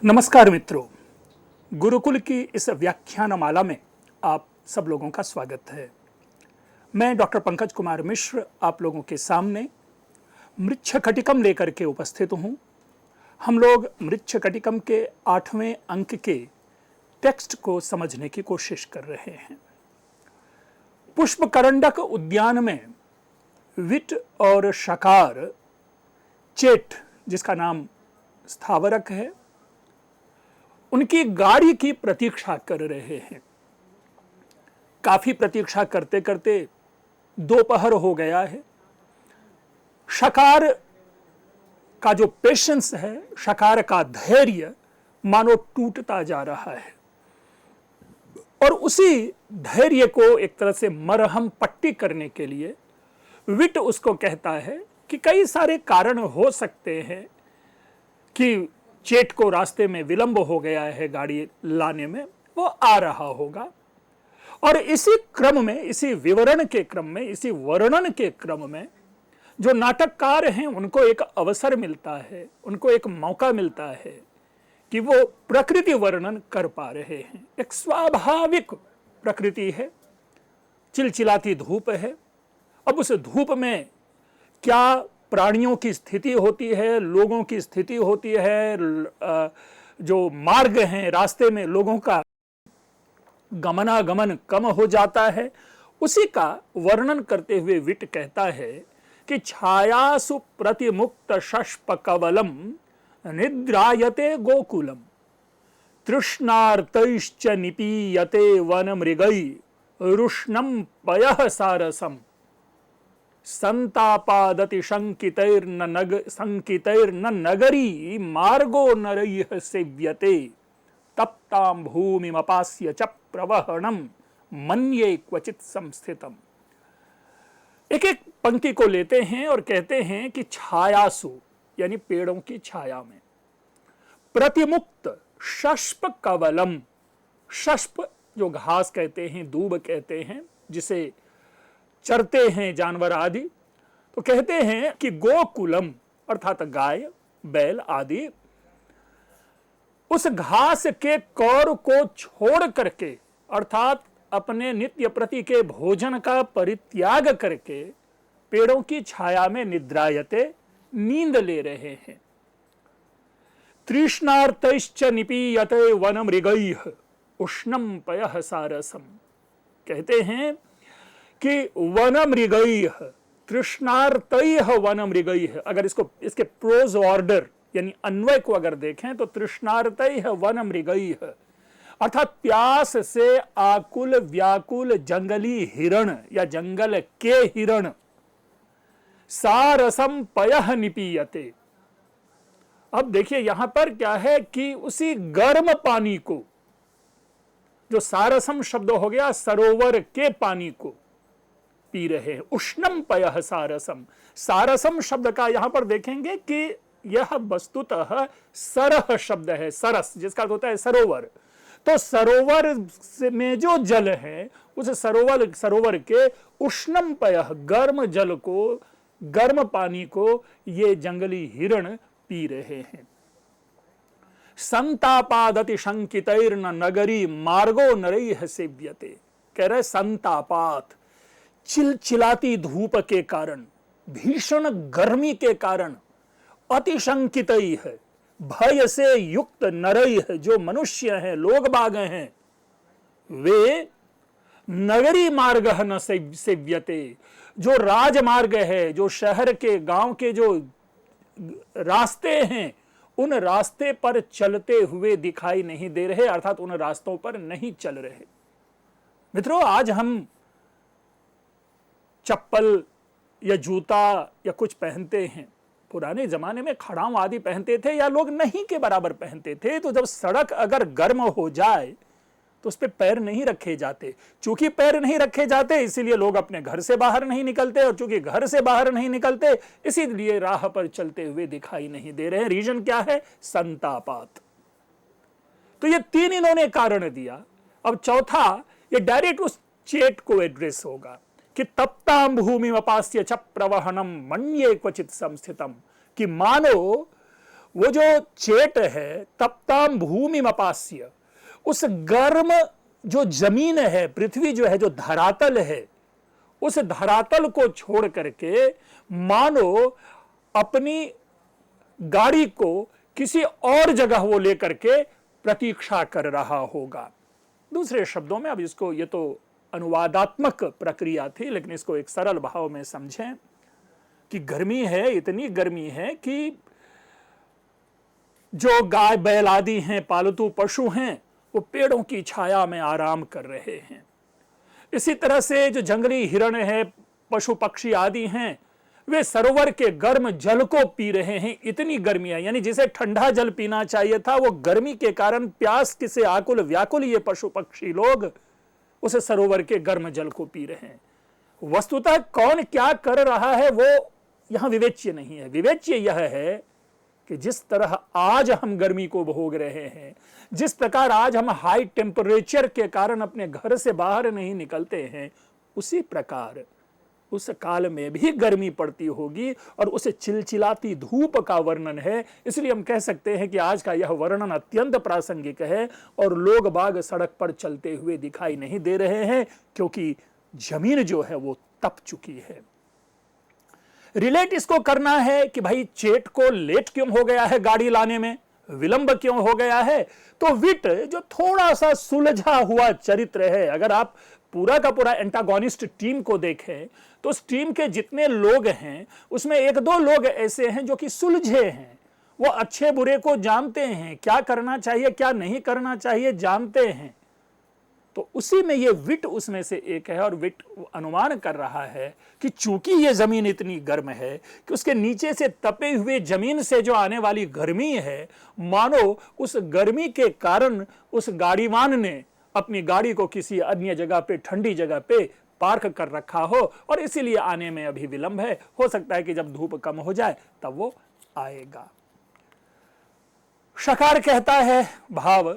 नमस्कार मित्रों, गुरुकुल की इस व्याख्यानमाला में आप सब लोगों का स्वागत है। मैं डॉक्टर पंकज कुमार मिश्र आप लोगों के सामने मृच्छकटिकम लेकर के उपस्थित हूँ। हम लोग मृच्छकटिकम के 8वें अंक के टेक्स्ट को समझने की कोशिश कर रहे हैं। पुष्पकरंडक उद्यान में विट और शकार चेट, जिसका नाम स्थावरक है, उनकी गाड़ी की प्रतीक्षा कर रहे हैं। काफी प्रतीक्षा करते करते दोपहर हो गया है। शकार का जो पेशेंस है, शकार का धैर्य मानो टूटता जा रहा है और उसी धैर्य को एक तरह से मरहम पट्टी करने के लिए विट उसको कहता है कि कई सारे कारण हो सकते हैं कि चेट को रास्ते में विलंब हो गया है गाड़ी लाने में, वो आ रहा होगा। और इसी क्रम में, इसी विवरण के क्रम में, इसी वर्णन के क्रम में जो नाटककार हैं उनको एक अवसर मिलता है, उनको एक मौका मिलता है कि वो प्रकृति वर्णन कर पा रहे हैं। एक स्वाभाविक प्रकृति है, चिलचिलाती धूप है। अब उस धूप में क्या प्राणियों की स्थिति होती है, लोगों की स्थिति होती है, जो मार्ग हैं, रास्ते में लोगों का गमनागमन कम हो जाता है, उसी का वर्णन करते हुए विट कहता है कि छायासु प्रतिमुक्त शष्प कवलम निद्रायते गोकुलम तृष्णार्तैश्च निपीयते वन मृगै रुष्णम पयः सारसम संतापादति संकितैर्न नगरी मार्गो नरैः सेव्यते तप्तां भूमिमपास्य च प्रवहणं मन्ये क्वचित् संस्थितम्। एक एक पंक्ति को लेते हैं और कहते हैं कि छायासु यानी पेड़ों की छाया में, प्रतिमुक्त शष्प कवलम, शष्प जो घास कहते हैं, दूब कहते हैं, जिसे चरते हैं जानवर आदि, तो कहते हैं कि गोकुलम अर्थात गाय बैल आदि उस घास के कौर को छोड़ करके, अर्थात अपने नित्य प्रति के भोजन का परित्याग करके पेड़ों की छाया में निद्रायते, नींद ले रहे हैं। तृष्णार्तैश्च निपीयते वन मृगैः उष्णम पयः सारसम, कहते हैं कि वन मृगैः, तृष्णार्तैः वन मृगैः, अगर इसके प्रोज ऑर्डर यानी अन्वय को अगर देखें तो तृष्णार्तैः वन मृगैः अर्थात प्यास से आकुल व्याकुल जंगली हिरण या जंगल के हिरण सारसम पयः निपीयते। अब देखिए यहां पर क्या है कि उसी गर्म पानी को, जो सारसम शब्द हो गया सरोवर के पानी को पी रहे हैं। उष्णम पयः सारसम, सारसम शब्द का यहां पर देखेंगे कि यह वस्तुतः सरह शब्द है, सरस जिसका अर्थ होता है सरोवर। तो सरोवर में जो जल है उस सरोवर के उष्णम पयः, गर्म जल को, गर्म पानी को ये जंगली हिरण पी रहे हैं। संतापादति शंकितैर्न नगरी मार्गो नरैः सेव्यते, कह रहे संतापात, चिलचिलाती धूप के कारण, भीषण गर्मी के कारण, अतिशंकितैः भय से युक्त नरैः जो मनुष्य हैं, लोग बाग हैं, वे नगरी मार्ग न सेव्यते, जो राजमार्ग है, जो शहर के गांव के जो रास्ते हैं, उन रास्ते पर चलते हुए दिखाई नहीं दे रहे, अर्थात उन रास्तों पर नहीं चल रहे। मित्रों, आज हम चप्पल या जूता या कुछ पहनते हैं, पुराने जमाने में खड़ाऊं आदि पहनते थे या लोग नहीं के बराबर पहनते थे। तो जब सड़क अगर गर्म हो जाए तो उस पे पैर नहीं रखे जाते। चूंकि पैर नहीं रखे जाते इसीलिए लोग अपने घर से बाहर नहीं निकलते, और चूंकि घर से बाहर नहीं निकलते इसीलिए राह पर चलते हुए दिखाई नहीं दे रहे हैं। रीजन क्या है? संतापात। तो ये तीन इन्होंने कारण दिया। अब चौथा, ये डायरेक्ट उस चेट को एड्रेस होगा कि तप्तां भूमिमपास्य च प्रवहणम मन्ये क्वचित् संस्थितम, कि मानो वो जो चेट है, तप्ताम भूमि मपास्य, उस गर्म जो जमीन है, पृथ्वी जो है, जो धरातल है, उस धरातल को छोड़ करके मानो अपनी गाड़ी को किसी और जगह वो लेकर के प्रतीक्षा कर रहा होगा। दूसरे शब्दों में, अब इसको, ये तो अनुवादात्मक प्रक्रिया थी, लेकिन इसको एक सरल भाव में समझें कि गर्मी है, इतनी गर्मी है कि जो गाय बैल आदि हैं, पालतू पशु हैं, वो पेड़ों की छाया में आराम कर रहे हैं। इसी तरह से जो जंगली हिरण है, पशु पक्षी आदि हैं, वे सरोवर के गर्म जल को पी रहे हैं। इतनी गर्मी है, यानी जिसे ठंडा जल पीना चाहिए था, वो गर्मी के कारण प्यास से आकुल व्याकुल ये पशु पक्षी लोग उस सरोवर के गर्म जल को पी रहे हैं। वस्तुतः कौन क्या कर रहा है वो यहां विवेच्य नहीं है। विवेच्य यह है कि जिस तरह आज हम गर्मी को भोग रहे हैं, जिस प्रकार आज हम हाई टेम्परेचर के कारण अपने घर से बाहर नहीं निकलते हैं, उसी प्रकार उस काल में भी गर्मी पड़ती होगी और उस चिलचिलाती धूप का वर्णन है। इसलिए हम कह सकते हैं कि आज का यह वर्णन अत्यंत प्रासंगिक है और लोग बाग सड़क पर चलते हुए दिखाई नहीं दे रहे हैं, क्योंकि जमीन जो है वो तप चुकी है। रिलेट इसको करना है कि भाई चेट को लेट क्यों हो गया है, गाड़ी लाने में विलंब क्यों हो गया है। तो विट जो थोड़ा सा सुलझा हुआ चरित्र है, अगर आप पूरा का पूरा एंटागोनिस्ट टीम को देखें तो उस टीम के जितने लोग हैं उसमें एक दो लोग ऐसे हैं जो कि सुलझे हैं, वो अच्छे बुरे को जानते हैं, क्या करना चाहिए क्या नहीं करना चाहिए जानते हैं। तो उसी में ये विट उसमें से एक है और विट अनुमान कर रहा है कि चूंकि ये जमीन इतनी गर्म है कि उसके नीचे से तपे हुए जमीन से जो आने वाली गर्मी है, मानो उस गर्मी के कारण उस गाड़ीवान ने अपनी गाड़ी को किसी अन्य जगह पे, ठंडी जगह पे पार्क कर रखा हो और इसीलिए आने में अभी विलंब है। हो सकता है कि जब धूप कम हो जाए तब वो आएगा। शकार कहता है भाव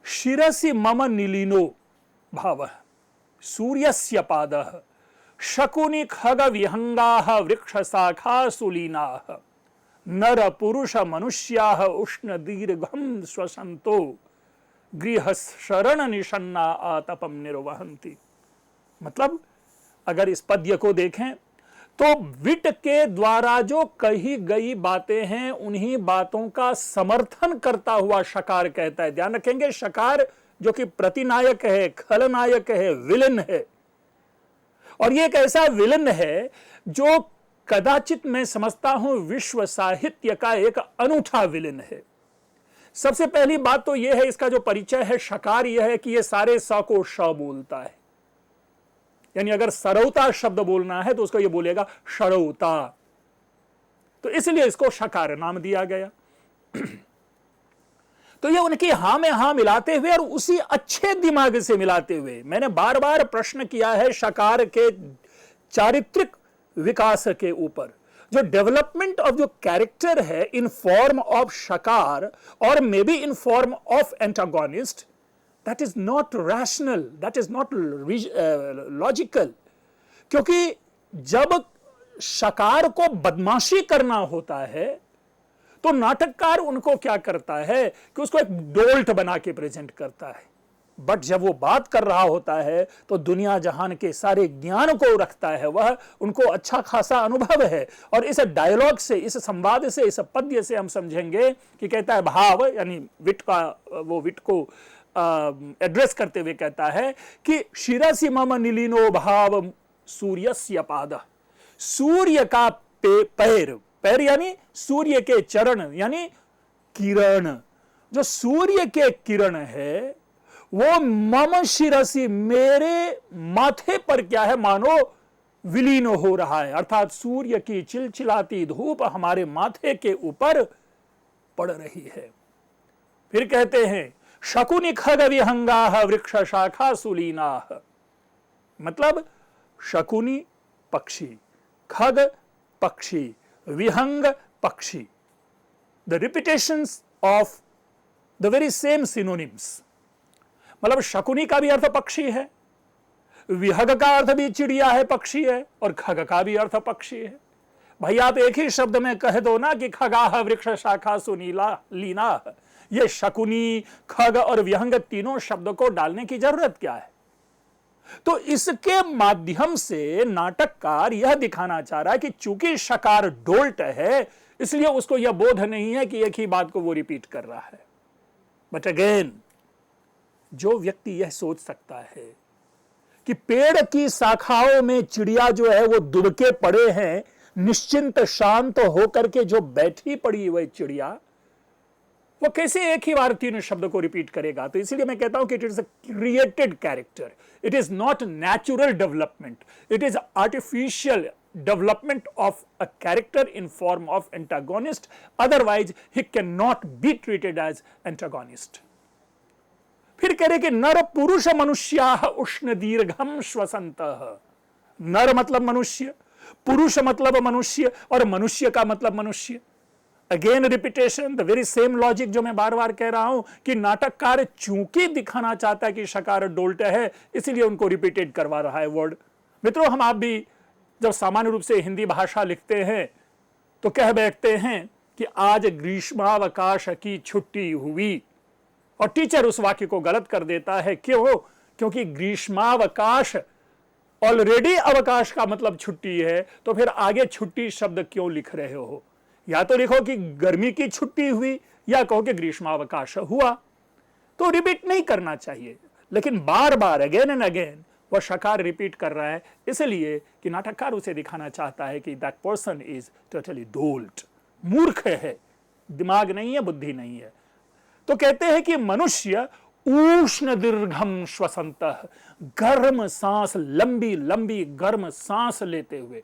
शिरसि मम निलीनो भाव सूर्यस्य पादः शकुनि खग विहंगाः वृक्ष शाखा सुलीनाः नर पुरुष मनुष्याः उष्ण दीर्घम श्वसन्तो गृह शरण निषन्ना आतपम निर्वहन्ति। मतलब अगर इस पद्य को देखें तो विट के द्वारा जो कही गई बातें हैं उन्हीं बातों का समर्थन करता हुआ शकार कहता है। ध्यान रखेंगे, शकार जो कि प्रतिनायक है, खलनायक है, विलन है, और ये एक ऐसा विलन है जो कदाचित मैं समझता हूं विश्व साहित्य का एक अनूठा विलन है। सबसे पहली बात तो यह है, इसका जो परिचय है शकार यह है कि यह सारे स को श बोलता है, यानी अगर सरौता शब्द बोलना है तो उसको ये बोलेगा शरौता, तो इसलिए इसको शकार नाम दिया गया। तो ये उनकी हां में हां मिलाते हुए और उसी अच्छे दिमाग से मिलाते हुए, मैंने बार बार प्रश्न किया है शकार के चारित्रिक विकास के ऊपर, जो डेवलपमेंट ऑफ जो कैरेक्टर है इन फॉर्म ऑफ शकार और may be in form of antagonist, that is not rational, that is not logical। क्योंकि जब शकार को बदमाशी करना होता है तो नाटककार उनको क्या करता है कि उसको एक डोल्ट बना के प्रेजेंट करता है, बट जब वो बात कर रहा होता है तो दुनिया जहान के सारे ज्ञान को रखता है, वह उनको अच्छा खासा अनुभव है। और इस डायलॉग से, इस संवाद से, इस पद्य से हम समझेंगे कि कहता है भाव, यानी विट का, वो विट को एड्रेस करते हुए कहता है कि शिरसि मम निलीनो भाव सूर्यस्य पादः, सूर्य का पैर, पैर यानी सूर्य के चरण यानी किरण, जो सूर्य के किरण है वो मम शिरसि, मेरे माथे पर क्या है, मानो विलीन हो रहा है, अर्थात सूर्य की चिलचिलाती धूप हमारे माथे के ऊपर पड़ रही है। फिर कहते हैं शकुनि खग विहंगाः वृक्ष शाखा सुलीनाः, मतलब शकुनि पक्षी, खग पक्षी, विहंग पक्षी, the repetitions of the very same synonyms. मतलब शकुनि का भी अर्थ पक्षी है, विहग का अर्थ भी चिड़िया है, पक्षी है, और खग का भी अर्थ पक्षी है। भाई आप एक ही शब्द में कह दो ना कि खगाह वृक्ष शाखा सुनीला लीना, ये शकुनी, खग और व्यंग तीनों शब्दों को डालने की जरूरत क्या है? तो इसके माध्यम से नाटककार यह दिखाना चाह रहा है कि चूंकि शकार डोल्ट है, इसलिए उसको यह बोध नहीं है कि एक ही बात को वो रिपीट कर रहा है। बट अगेन, जो व्यक्ति यह सोच सकता है कि पेड़ की शाखाओं में चिड़िया जो है वो दुबके पड़े हैं, निश्चिंत शांत होकर के जो बैठी पड़ी हुई चिड़िया, वो कैसे एक ही बार तीन शब्द को रिपीट करेगा? तो इसलिए मैं कहता हूं कि it is a created character, it is not natural development, it is artificial development of a character in form of antagonist, otherwise he cannot be treated as antagonist. फिर कह रहे कि नर पुरुष मनुष्याः उष्ण दीर्घम श्वसन्तः। नर मतलब मनुष्य, पुरुष मतलब मनुष्य, और मनुष्य का मतलब मनुष्य। Again repetition, the very same logic जो मैं बार बार कह रहा हूं कि नाटककार चूंकि दिखाना चाहता है कि शकार डोल्ट है, इसलिए उनको रिपीटेड करवा रहा है वर्ड। मित्रों, हम आप भी जब सामान्य रूप से हिंदी भाषा लिखते हैं तो कह बैठते हैं कि आज ग्रीष्मावकाश की छुट्टी हुई, और टीचर उस वाक्य को गलत कर देता है। क्यों? क्योंकि ग्रीष्मावकाश ऑलरेडी अवकाश का मतलब छुट्टी है, तो फिर आगे छुट्टी शब्द क्यों लिख रहे हो? या तो लिखो कि गर्मी की छुट्टी हुई, या कहो कि ग्रीष्मावकाश हुआ। तो रिपीट नहीं करना चाहिए, लेकिन बार बार अगेन एंड अगेन वह शकार रिपीट कर रहा है, इसलिए कि नाटककार उसे दिखाना चाहता है कि दैट पर्सन इज टोटली डोल्ट, मूर्ख है, दिमाग नहीं है, बुद्धि नहीं है। तो कहते हैं कि मनुष्य उष्ण दीर्घम श्वसन्तः, गर्म सांस, लंबी लंबी गर्म सांस लेते हुए।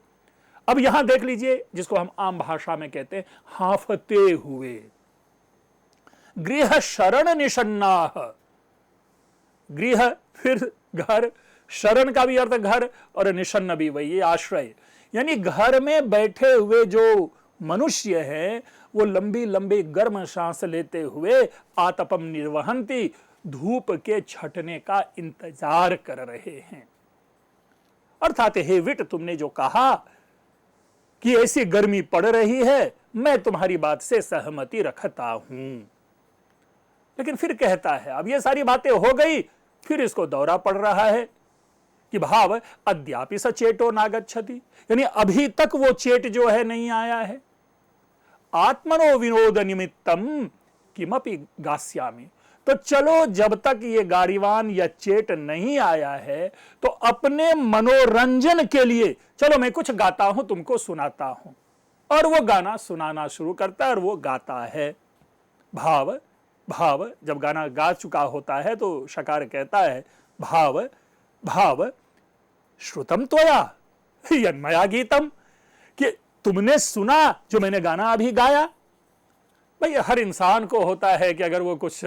अब यहां देख लीजिए, जिसको हम आम भाषा में कहते हैं हांफते हुए। गृह शरण निषन्नाः, गृह फिर घर, शरण का भी अर्थ घर, और निषन्न भी वही, आश्रय। यानी घर में बैठे हुए जो मनुष्य है वो लंबी लंबी गर्म सांस लेते हुए आतपम निर्वहंती, धूप के छटने का इंतजार कर रहे हैं। अर्थात हे विट, तुमने जो कहा कि ऐसी गर्मी पड़ रही है, मैं तुम्हारी बात से सहमति रखता हूं। लेकिन फिर कहता है, अब ये सारी बातें हो गई, फिर इसको दौरा पड़ रहा है कि भाव अद्यापि स चेतो नागच्छति, यानी अभी तक वो चेट जो है नहीं आया है। आत्मनो विनोद निमित्तम किमपि गास्यामि, तो चलो जब तक ये गाड़ीवान या चेट नहीं आया है, तो अपने मनोरंजन के लिए चलो मैं कुछ गाता हूं, तुमको सुनाता हूं। और वो गाना सुनाना शुरू करता है और वो गाता है। भाव भाव जब गाना गा चुका होता है तो शकार कहता है, भाव भाव श्रुतम त्वया यन्मया गीतम, कि तुमने सुना जो मैंने गाना अभी गाया। भाई हर इंसान को होता है कि अगर वो कुछ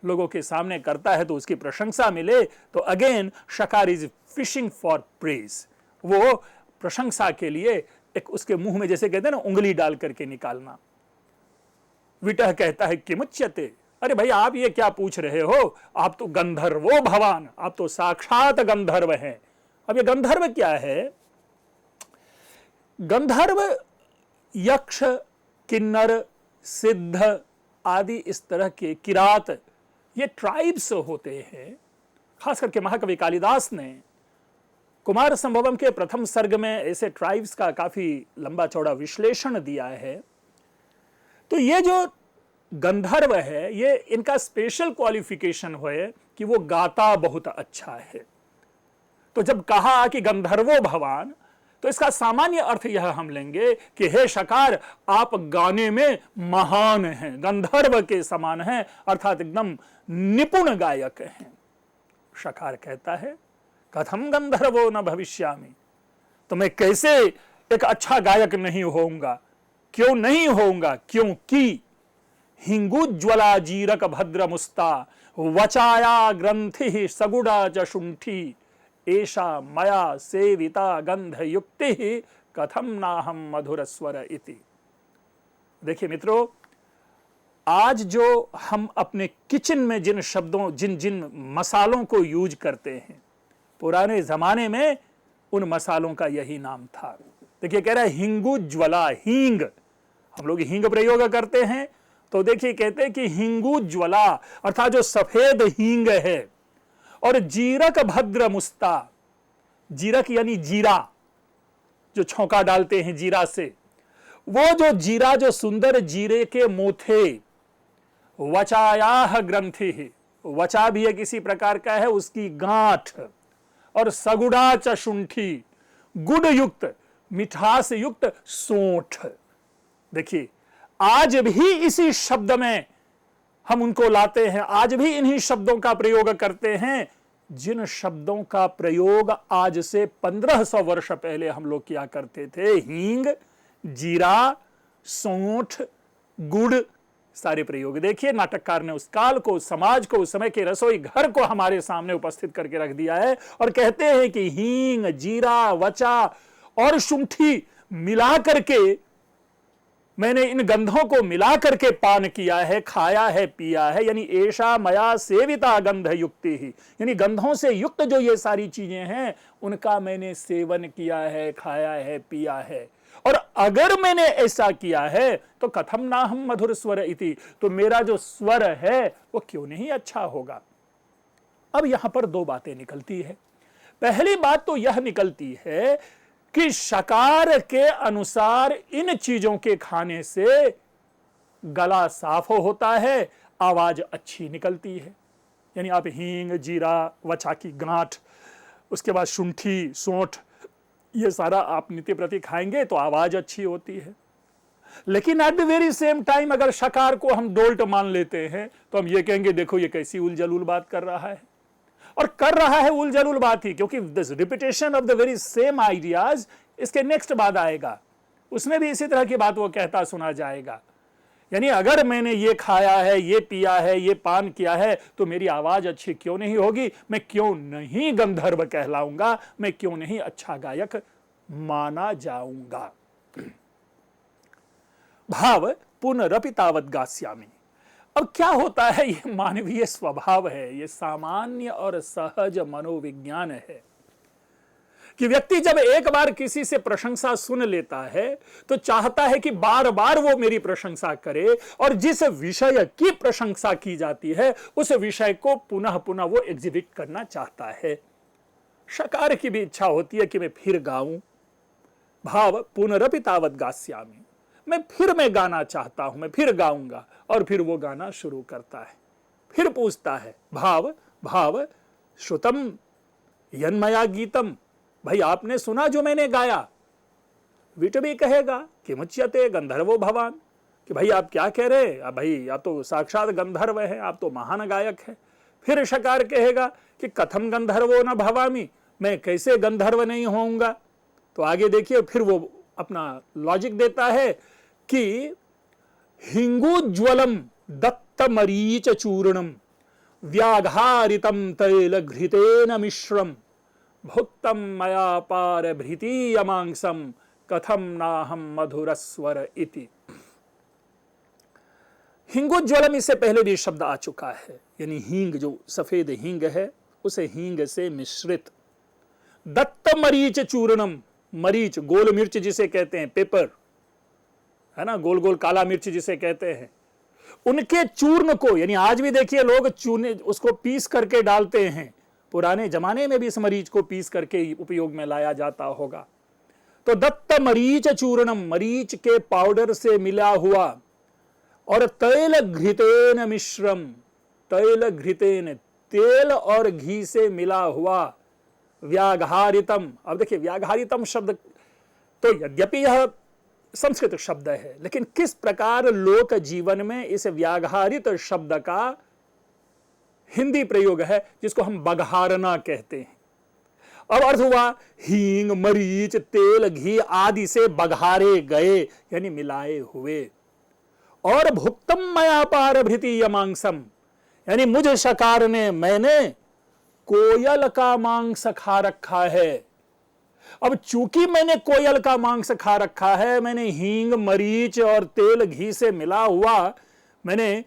लोगों के सामने करता है तो उसकी प्रशंसा मिले, तो अगेन शकार इज फिशिंग फॉर प्रेज, वो प्रशंसा के लिए एक उसके मुंह में जैसे कहते हैं ना उंगली डाल करके निकालना। विटह कहता है किमुच्यते, अरे भाई आप ये क्या पूछ रहे हो, आप तो गंधर्वो भवान, आप तो साक्षात गंधर्व हैं। अब ये गंधर्व क्या है? गंधर्व यक्ष, किन्नर, सिद्ध आदि इस तरह के किरात, ये ट्राइब्स होते हैं। खास करके महाकवि कालिदास ने कुमार संभवम के प्रथम सर्ग में ऐसे ट्राइब्स का काफी लंबा चौड़ा विश्लेषण दिया है। तो ये जो गंधर्व है, ये इनका स्पेशल क्वालिफिकेशन है कि वो गाता बहुत अच्छा है। तो जब कहा कि गंधर्वो भवान, तो इसका सामान्य अर्थ यह हम लेंगे कि हे शकार, आप गाने में महान हैं, गंधर्व के समान हैं, अर्थात एकदम निपुण गायक हैं। शकार कहता है कथम गंधर्वो न भविष्यामि, तो मैं कैसे एक अच्छा गायक नहीं होऊंगा? क्यों नहीं होऊंगा? क्योंकि हिंगुज्वला जीरक भद्र मुस्ता वचाया ग्रंथि सगुड़ा जशुंठी ऐशा मया सेविता गंध युक्ति कथम नाहम मधुर स्वर इति। देखिए मित्रों, आज जो हम अपने किचन में जिन शब्दों, जिन जिन मसालों को यूज करते हैं, पुराने जमाने में उन मसालों का यही नाम था। देखिए कह रहा है हिंगु ज्वला, हींग, हम लोग हींग प्रयोग करते हैं, तो देखिए कहते हैं कि हिंगु ज्वला अर्थात जो सफेद हींग है, और जीरक भद्र मुस्ता, जीरक यानी जीरा, जो छौंका डालते हैं जीरा से, वो जो जीरा, जो सुंदर जीरे के मोथे, वचायाह ग्रंथि है, वचा भी है किसी प्रकार का है, उसकी गांठ, और सगुड़ा च शुंठी, गुड़ युक्त, मिठास युक्त सोंठ। देखिए आज भी इसी शब्द में हम उनको लाते हैं, आज भी इन्हीं शब्दों का प्रयोग करते हैं, जिन शब्दों का प्रयोग आज से 1500 वर्ष पहले हम लोग किया करते थे। हींग, जीरा, सौंठ, गुड़, सारे प्रयोग देखिए नाटककार ने उस काल को, उस समाज को, उस समय के रसोई घर को हमारे सामने उपस्थित करके रख दिया है, और कहते हैं कि हींग, जीरा, वचा और शुंठी मिला करके, मैंने इन गंधों को मिला करके पान किया है, खाया है, पिया है, यानी ऐशा मया सेविता गंध युक्ति ही, यानी गंधों से युक्त जो ये सारी चीजें हैं उनका मैंने सेवन किया है, खाया है, पिया है। और अगर मैंने ऐसा किया है तो कथम ना हम मधुर स्वर इति, तो मेरा जो स्वर है वो क्यों नहीं अच्छा होगा। अब यहां पर दो बातें निकलती है। पहली बात तो यह निकलती है कि शकार के अनुसार इन चीजों के खाने से गला साफ होता है, आवाज अच्छी निकलती है। यानी आप हींग, जीरा, वचा की गांठ, उसके बाद शुंठी, सोंठ, ये सारा आप नित्य प्रति खाएंगे तो आवाज अच्छी होती है। लेकिन at the very same time अगर शकार को हम डोल्ट मान लेते हैं तो हम ये कहेंगे देखो ये कैसी उलझलूल बात कर रहा है, और कर रहा है उलझलूल बात ही, क्योंकि this repetition of the very same ideas इसके नेक्स्ट बाद आएगा, उसमें भी इसी तरह की बात वो कहता सुना जाएगा। यानी अगर मैंने ये खाया है, ये पिया है, ये पान किया है तो मेरी आवाज अच्छी क्यों नहीं होगी, मैं क्यों नहीं गंधर्व कहलाऊंगा, मैं क्यों नहीं अच्छा गायक माना जाऊंगा। भाव पुनरपि तावत् गास्यामि। अब क्या होता है, ये मानवीय स्वभाव है, ये सामान्य और सहज मनोविज्ञान है कि व्यक्ति जब एक बार किसी से प्रशंसा सुन लेता है तो चाहता है कि बार बार वो मेरी प्रशंसा करे, और जिस विषय की प्रशंसा की जाती है उस विषय को पुनः पुनः वो एग्जिबिट करना चाहता है। शकार की भी इच्छा होती है कि मैं फिर गाऊं। भाव पुनरपि तावत् गास्यामि, मैं गाना चाहता हूं, मैं फिर गाऊंगा, और फिर वो गाना शुरू करता है। फिर पूछता है भाव श्रुतम यन्मया गीतम, भाई आपने सुना जो मैंने गाया। विट भी कहेगा कि मुच्यते गंधर्वो भवान, कि भाई आप क्या कह रहे हैं, भाई आप तो साक्षात गंधर्व हैं, आप तो महान गायक हैं। फिर शकार कहेगा कि कथम गंधर्वो न भवामी, मैं कैसे गंधर्व नहीं होऊंगा। तो आगे देखिए फिर वो अपना लॉजिक देता है कि हिंगुज्वलम दत्त मरीच चूर्णम व्याघारितम तैल घृतेन मिश्रम भुक्तम मया पार भृतीयमांसम कथम नाहम मधुरस्वर इति। हिंगुज्वलम इससे पहले भी शब्द आ चुका है, यानी हींग, जो सफेद हींग है उसे हींग से मिश्रित। दत्त मरीच चूर्णम, मरीच गोल मिर्च जिसे कहते हैं, पेपर है ना, गोल गोल काला मिर्च जिसे कहते हैं, उनके चूर्ण को, यानी आज भी देखिए लोग चूने उसको पीस करके डालते हैं, पुराने जमाने में भी इस मरीच को पीस करके उपयोग में लाया जाता होगा। तो दत्त मरीच चूर्णम, मरीच के पाउडर से मिला हुआ, और तैल घृतेन मिश्रम, तैल घृतेन तेल और घी से मिला हुआ, व्याघारितम। अब देखिए व्याघारितम शब्द तो यद्यपि यह संस्कृत शब्द है, लेकिन किस प्रकार लोक जीवन में इस व्याघारित शब्द का हिंदी प्रयोग है, जिसको हम बघारना कहते हैं। अब अर्थ हुआ हींग, मरीच, तेल, घी आदि से बघारे गए, यानी मिलाए हुए। और भुक्तम मया पार भृतीय मांसम, यानी मुझ शकार ने, मैंने कोयल का मांस खा रखा है। अब चूंकि मैंने कोयल का मांस खा रखा है, मैंने हींग, मरीच और तेल, घी से मिला हुआ मैंने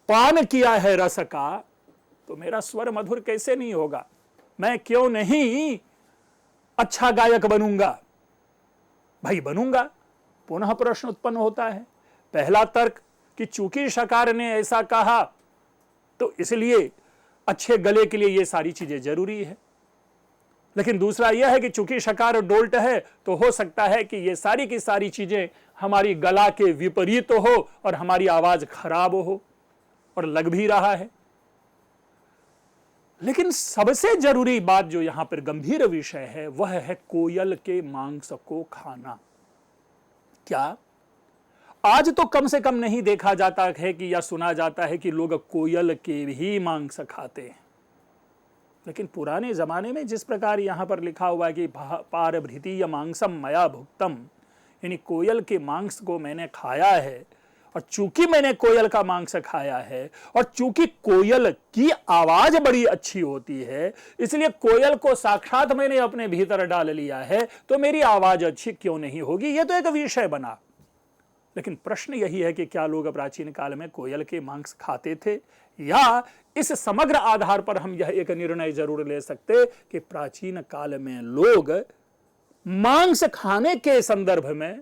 पान किया है रस का, तो मेरा स्वर मधुर कैसे नहीं होगा, मैं क्यों नहीं अच्छा गायक बनूंगा। भाई बनूंगा। पुनः प्रश्न उत्पन्न होता है, पहला तर्क कि चूंकि शकार ने ऐसा कहा तो इसलिए अच्छे गले के लिए ये सारी चीजें जरूरी है। लेकिन दूसरा यह है कि चूंकि शकार डोल्ट है तो हो सकता है कि ये सारी की सारी चीजें हमारी गला के विपरीत हो और हमारी आवाज खराब हो, और लग भी रहा है। लेकिन सबसे जरूरी बात जो यहां पर गंभीर विषय है वह है कोयल के मांस को खाना। क्या आज तो कम से कम नहीं देखा जाता है कि या सुना जाता है कि लोग कोयल के ही मांस खाते हैं, लेकिन पुराने जमाने में जिस प्रकार यहां पर लिखा हुआ है कि पारभृतीय मांसम मया भुक्तम, यानी कोयल के मांस को मैंने खाया है, और चूंकि मैंने कोयल का मांस खाया है और चूंकि कोयल की आवाज बड़ी अच्छी होती है, इसलिए कोयल को साक्षात मैंने अपने भीतर डाल लिया है, तो मेरी आवाज अच्छी क्यों नहीं होगी, यह तो एक विषय बना। लेकिन प्रश्न यही है कि क्या लोग प्राचीन काल में कोयल के मांस खाते थे, या इस समग्र आधार पर हम यह एक निर्णय जरूर ले सकते कि प्राचीन काल में लोग मांस खाने के संदर्भ में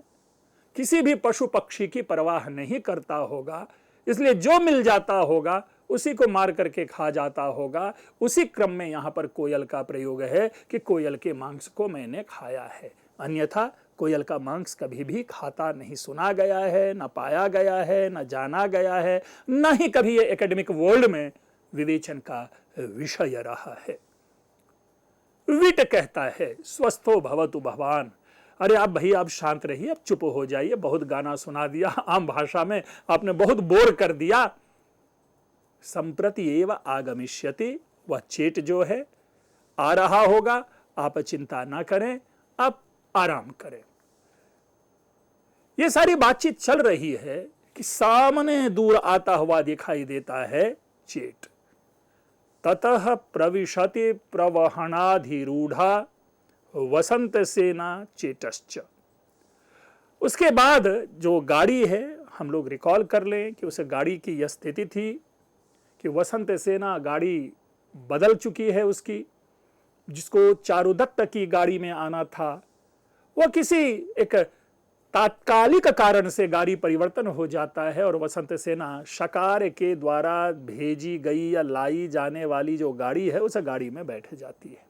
किसी भी पशु पक्षी की परवाह नहीं करता होगा, इसलिए जो मिल जाता होगा उसी को मार करके खा जाता होगा। उसी क्रम में यहां पर कोयल का प्रयोग है कि कोयल के मांस को मैंने खाया है, अन्यथा कोयल का मांस कभी भी खाता नहीं सुना गया है, न पाया गया है, न जाना गया है, न ही कभी ये एकेडमिक वर्ल्ड में विवेचन का विषय रहा है। विट कहता है स्वस्थो भवतु भवान, अरे आप भाई आप शांत रहिए, अब चुप हो जाइए, बहुत गाना सुना दिया, आम भाषा में आपने बहुत बोर कर दिया। संप्रति एव आगमिष्यति, वह चेट जो है आ रहा होगा, आप चिंता ना करें, आप आराम करें। यह सारी बातचीत चल रही है कि सामने दूर आता हुआ दिखाई देता है चेट। ततः प्रविशति प्रवहणाधिरूढ़ा वसंत सेना चेतश्च। उसके बाद जो गाड़ी है, हम लोग रिकॉल कर लें कि उस गाड़ी की यह स्थिति थी कि वसंत सेना गाड़ी बदल चुकी है उसकी, जिसको चारुदत्त की गाड़ी में आना था, वह किसी एक तात्कालिक कारण से गाड़ी परिवर्तन हो जाता है और वसंत सेना शकार के द्वारा भेजी गई या लाई जाने वाली जो गाड़ी है उस गाड़ी में बैठ जाती है,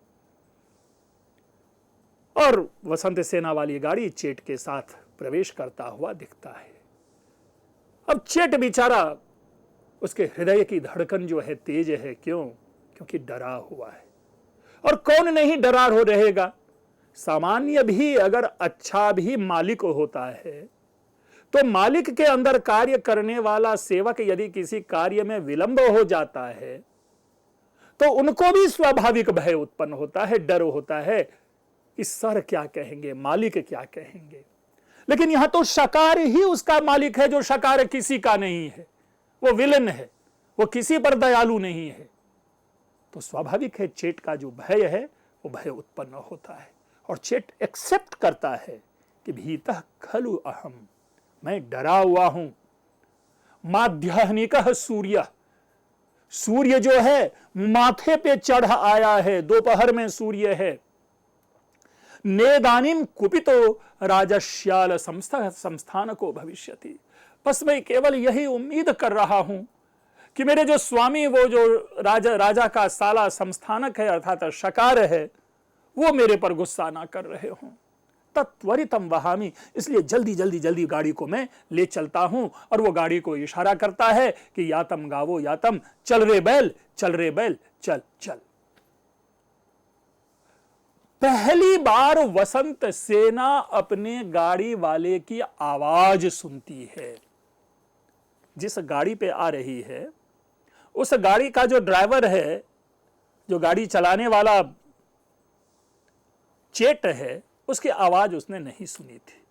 और वसंत सेना वाली गाड़ी चेट के साथ प्रवेश करता हुआ दिखता है। अब चेट बेचारा, उसके हृदय की धड़कन जो है तेज है, क्यों? क्योंकि डरा हुआ है, और कौन नहीं डरा हो रहेगा। सामान्य भी अगर अच्छा भी मालिक होता है तो मालिक के अंदर कार्य करने वाला सेवक यदि किसी कार्य में विलंब हो जाता है तो उनको भी स्वाभाविक भय उत्पन्न होता है, डर होता है कि सर क्या कहेंगे, मालिक क्या कहेंगे। लेकिन यहां तो शकार ही उसका मालिक है, जो शकार किसी का नहीं है, वो विलन है, वो किसी पर दयालु नहीं है। तो स्वाभाविक है चेट का जो भय है वो भय उत्पन्न होता है, और चेट एक्सेप्ट करता है कि भीतः खलु अहम, मैं डरा हुआ हूं। माध्यहनिकः सूर्य, सूर्य जो है माथे पे चढ़ आया है, दोपहर में सूर्य है। नेदानीम कुपितो राजश्याल संस्थान को भविष्यति, बस मैं केवल यही उम्मीद कर रहा हूं कि मेरे जो स्वामी, वो जो राजा का साला संस्थानक है अर्थात शकार है, वो मेरे पर गुस्सा ना कर रहे हों। तत्वरितम वहामी, इसलिए जल्दी जल्दी जल्दी गाड़ी को मैं ले चलता हूं। और वो गाड़ी को इशारा करता है कि यातम गावो यातम, चल रे बैल, चल रे बैल, चल चल। पहली बार वसंत सेना अपने गाड़ी वाले की आवाज सुनती है। जिस गाड़ी पे आ रही है उस गाड़ी का जो ड्राइवर है, जो गाड़ी चलाने वाला चेट है, उसकी आवाज उसने नहीं सुनी थी।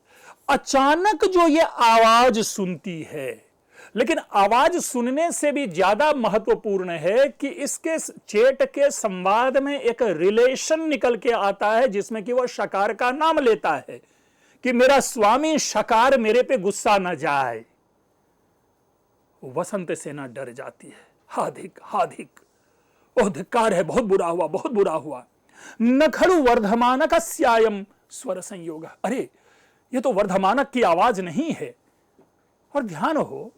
अचानक जो ये आवाज सुनती है, लेकिन आवाज सुनने से भी ज्यादा महत्वपूर्ण है कि इसके चेट के संवाद में एक रिलेशन निकल के आता है, जिसमें कि वह शकार का नाम लेता है कि मेरा स्वामी शकार मेरे पे गुस्सा न जाए। वसंत सेना डर जाती है, हाधिक हाधिक, ओह धिक्कार है, बहुत बुरा हुआ, बहुत बुरा हुआ। न खलु वर्धमान कस्यायम स्वर संयोग, अरे ये तो वर्धमानक की आवाज नहीं है। और ध्यान हो,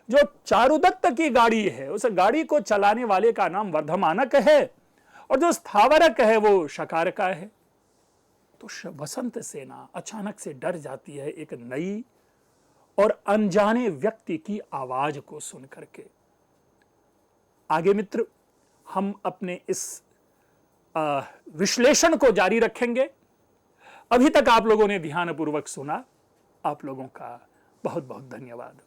जो चारुदत्त की गाड़ी है उस गाड़ी को चलाने वाले का नाम वर्धमानक है और जो स्थावरक है वो शकारका है। तो वसंत सेना अचानक से डर जाती है एक नई और अनजाने व्यक्ति की आवाज को सुन करके। आगे मित्र, हम अपने इस विश्लेषण को जारी रखेंगे। अभी तक आप लोगों ने ध्यानपूर्वक सुना, आप लोगों का बहुत बहुत धन्यवाद।